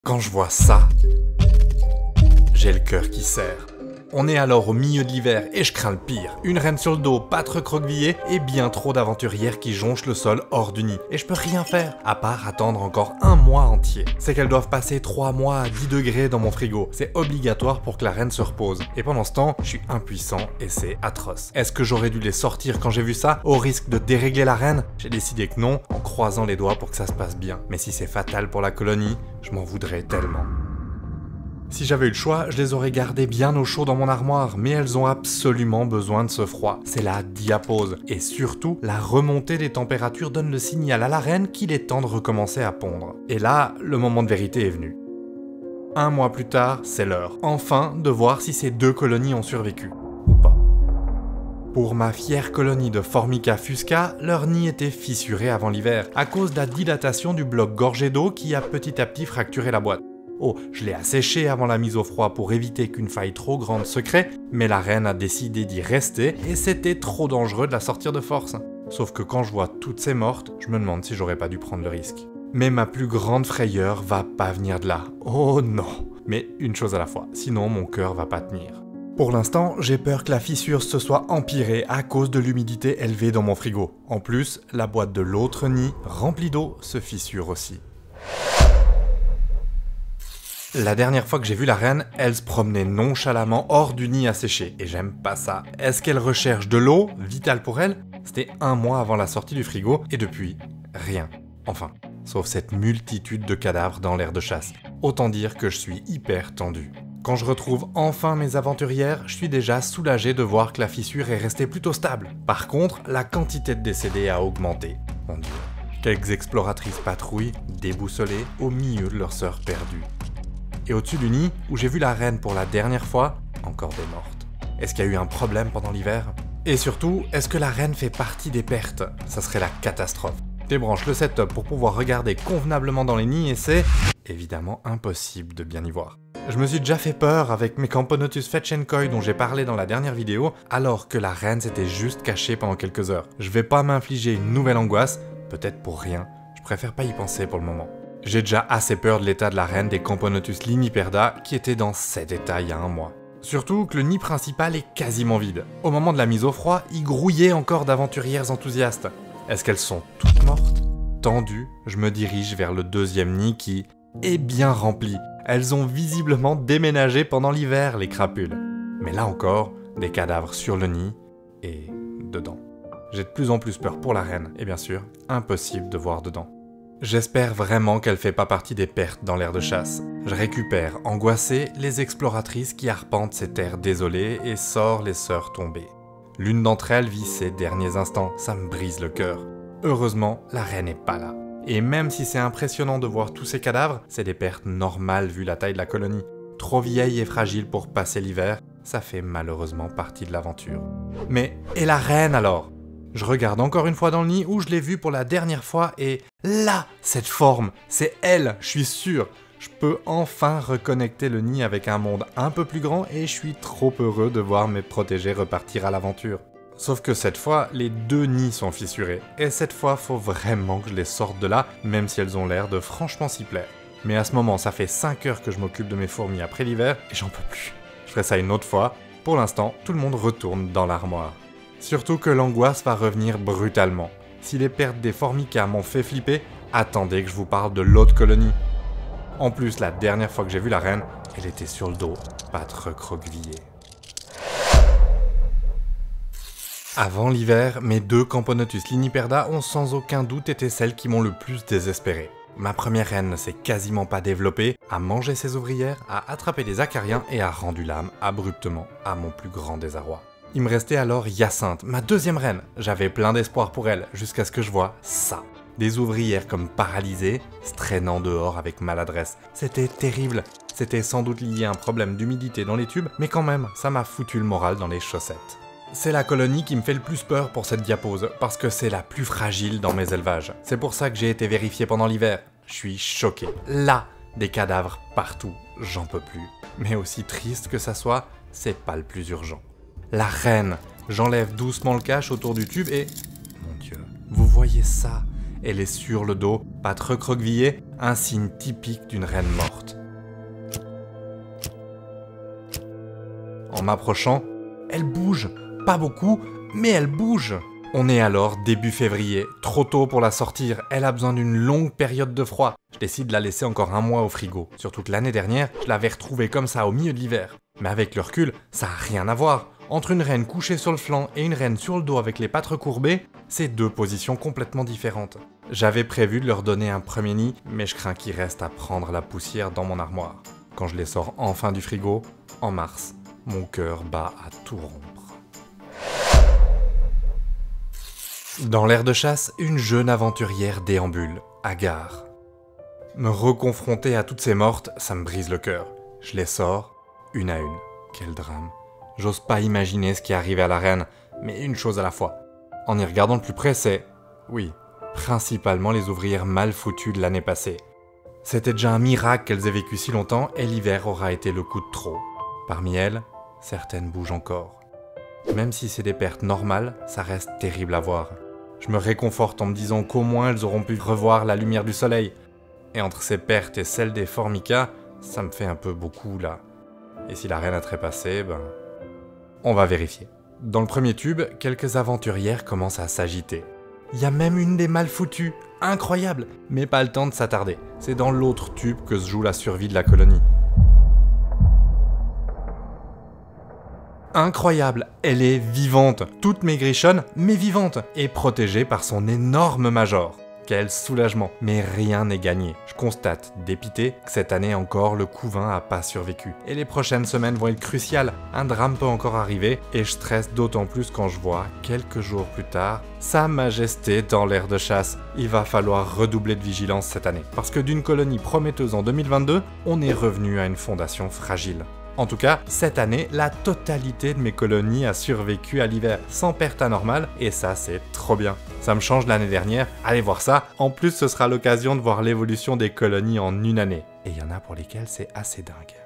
Quand je vois ça, j'ai le cœur qui serre. On est alors au milieu de l'hiver et je crains le pire. Une reine sur le dos, pas recroquevillée et bien trop d'aventurières qui jonchent le sol hors du nid. Et je peux rien faire, à part attendre encore un mois entier. C'est qu'elles doivent passer 3 mois à 10 degrés dans mon frigo. C'est obligatoire pour que la reine se repose. Et pendant ce temps, je suis impuissant et c'est atroce. Est-ce que j'aurais dû les sortir quand j'ai vu ça, au risque de dérégler la reine? J'ai décidé que non, en croisant les doigts pour que ça se passe bien. Mais si c'est fatal pour la colonie, je m'en voudrais tellement. Si j'avais eu le choix, je les aurais gardées bien au chaud dans mon armoire, mais elles ont absolument besoin de ce froid. C'est la diapause. Et surtout, la remontée des températures donne le signal à la reine qu'il est temps de recommencer à pondre. Et là, le moment de vérité est venu. 1 mois plus tard, c'est l'heure. Enfin, de voir si ces 2 colonies ont survécu. Ou pas. Pour ma fière colonie de Formica fusca, leur nid était fissuré avant l'hiver, à cause de la dilatation du bloc gorgé d'eau qui a petit à petit fracturé la boîte. Oh, je l'ai asséché avant la mise au froid pour éviter qu'une faille trop grande se crée, mais la reine a décidé d'y rester et c'était trop dangereux de la sortir de force. Sauf que quand je vois toutes ces mortes, je me demande si j'aurais pas dû prendre le risque. Mais ma plus grande frayeur va pas venir de là. Oh non! Mais une chose à la fois, sinon mon cœur va pas tenir. Pour l'instant, j'ai peur que la fissure se soit empirée à cause de l'humidité élevée dans mon frigo. En plus, la boîte de l'autre nid, remplie d'eau, se fissure aussi. La dernière fois que j'ai vu la reine, elle se promenait nonchalamment hors du nid à sécher, et j'aime pas ça. Est-ce qu'elle recherche de l'eau, vitale pour elle? C'était 1 mois avant la sortie du frigo, et depuis, rien. Enfin, sauf cette multitude de cadavres dans l'aire de chasse. Autant dire que je suis hyper tendu. Quand je retrouve enfin mes aventurières, je suis déjà soulagé de voir que la fissure est restée plutôt stable. Par contre, la quantité de décédés a augmenté. Mon Dieu. Quelques exploratrices patrouillent, déboussolées, au milieu de leurs sœurs perdues. Et au-dessus du nid, où j'ai vu la reine pour la dernière fois, encore des mortes. Est-ce qu'il y a eu un problème pendant l'hiver? Et surtout, est-ce que la reine fait partie des pertes? Ça serait la catastrophe. Débranche le setup pour pouvoir regarder convenablement dans les nids et c'est évidemment impossible de bien y voir. Je me suis déjà fait peur avec mes Camponotus fetchenkoi dont j'ai parlé dans la dernière vidéo, alors que la reine s'était juste cachée pendant quelques heures. Je vais pas m'infliger une nouvelle angoisse, peut-être pour rien, je préfère pas y penser pour le moment. J'ai déjà assez peur de l'état de la reine des Camponotus liniperda qui était dans cet état il y a 1 mois. Surtout que le nid principal est quasiment vide. Au moment de la mise au froid, il grouillait encore d'aventurières enthousiastes. Est-ce qu'elles sont toutes mortes? Tendu, je me dirige vers le 2e nid qui est bien rempli. Elles ont visiblement déménagé pendant l'hiver, les crapules. Mais là encore, des cadavres sur le nid et dedans. J'ai de plus en plus peur pour la reine, et bien sûr, impossible de voir dedans. J'espère vraiment qu'elle fait pas partie des pertes dans l'aire de chasse. Je récupère, angoissé, les exploratrices qui arpentent ces terres désolées et sort les sœurs tombées. L'une d'entre elles vit ses derniers instants, ça me brise le cœur. Heureusement, la reine n'est pas là. Et même si c'est impressionnant de voir tous ces cadavres, c'est des pertes normales vu la taille de la colonie. Trop vieille et fragile pour passer l'hiver, ça fait malheureusement partie de l'aventure. Mais, et la reine alors? Je regarde encore une fois dans le nid où je l'ai vue pour la dernière fois et là, cette forme, c'est elle, je suis sûr. Je peux enfin reconnecter le nid avec un monde un peu plus grand et je suis trop heureux de voir mes protégés repartir à l'aventure. Sauf que cette fois, les 2 nids sont fissurés. Et cette fois, faut vraiment que je les sorte de là, même si elles ont l'air de franchement s'y plaire. Mais à ce moment, ça fait 5 heures que je m'occupe de mes fourmis après l'hiver et j'en peux plus. Je ferai ça une autre fois. Pour l'instant, tout le monde retourne dans l'armoire. Surtout que l'angoisse va revenir brutalement. Si les pertes des Formica m'ont fait flipper, attendez que je vous parle de l'autre colonie. En plus, la dernière fois que j'ai vu la reine, elle était sur le dos, pas recroquevillée. Avant l'hiver, mes 2 Camponotus liniperda ont sans aucun doute été celles qui m'ont le plus désespéré. Ma première reine ne s'est quasiment pas développée, a mangé ses ouvrières, a attrapé des acariens et a rendu l'âme abruptement, à mon plus grand désarroi. Il me restait alors Hyacinthe, ma 2e reine. J'avais plein d'espoir pour elle, jusqu'à ce que je vois ça. Des ouvrières comme paralysées, se traînant dehors avec maladresse. C'était terrible. C'était sans doute lié à un problème d'humidité dans les tubes, mais quand même, ça m'a foutu le moral dans les chaussettes. C'est la colonie qui me fait le plus peur pour cette diapause, parce que c'est la plus fragile dans mes élevages. C'est pour ça que j'ai été vérifié pendant l'hiver. Je suis choqué. Là, des cadavres partout. J'en peux plus. Mais aussi triste que ça soit, c'est pas le plus urgent. La reine. J'enlève doucement le cache autour du tube et... Mon Dieu, vous voyez ça? Elle est sur le dos, pattes recroquevillées, un signe typique d'une reine morte. En m'approchant, elle bouge, pas beaucoup, mais elle bouge. On est alors début février, trop tôt pour la sortir, elle a besoin d'une longue période de froid. Je décide de la laisser encore un mois au frigo, surtout que l'année dernière, je l'avais retrouvée comme ça au milieu de l'hiver. Mais avec le recul, ça a rien à voir. Entre une reine couchée sur le flanc et une reine sur le dos avec les pattes recourbées, c'est deux positions complètement différentes. J'avais prévu de leur donner un premier nid, mais je crains qu'ils restent à prendre la poussière dans mon armoire. Quand je les sors enfin du frigo, en mars, mon cœur bat à tout rompre. Dans l'aire de chasse, une jeune aventurière déambule, hagard. Me reconfronter à toutes ces mortes, ça me brise le cœur. Je les sors, une à une. Quel drame. J'ose pas imaginer ce qui est arrivé à la reine, mais une chose à la fois. En y regardant de plus près, c'est... oui, principalement les ouvrières mal foutues de l'année passée. C'était déjà un miracle qu'elles aient vécu si longtemps et l'hiver aura été le coup de trop. Parmi elles, certaines bougent encore. Même si c'est des pertes normales, ça reste terrible à voir. Je me réconforte en me disant qu'au moins elles auront pu revoir la lumière du soleil. Et entre ces pertes et celles des Formica, ça me fait un peu beaucoup là. Et si la reine a trépassé, on va vérifier. Dans le premier tube, quelques aventurières commencent à s'agiter. Il y a même une des mal foutues, incroyable, mais pas le temps de s'attarder. C'est dans l'autre tube que se joue la survie de la colonie. Incroyable, elle est vivante, toute maigrichonne, mais vivante, et protégée par son énorme major. Quel soulagement, mais rien n'est gagné. Je constate, dépité, que cette année encore, le couvain a pas survécu. Et les prochaines semaines vont être cruciales, un drame peut encore arriver, et je stresse d'autant plus quand je vois, quelques jours plus tard, Sa Majesté dans l'aire de chasse. Il va falloir redoubler de vigilance cette année, parce que d'une colonie prometteuse en 2022, on est revenu à une fondation fragile. En tout cas, cette année, la totalité de mes colonies a survécu à l'hiver, sans perte anormale, et ça c'est trop bien. Ça me change l'année dernière, allez voir ça. En plus, ce sera l'occasion de voir l'évolution des colonies en une année. Et il y en a pour lesquelles c'est assez dingue.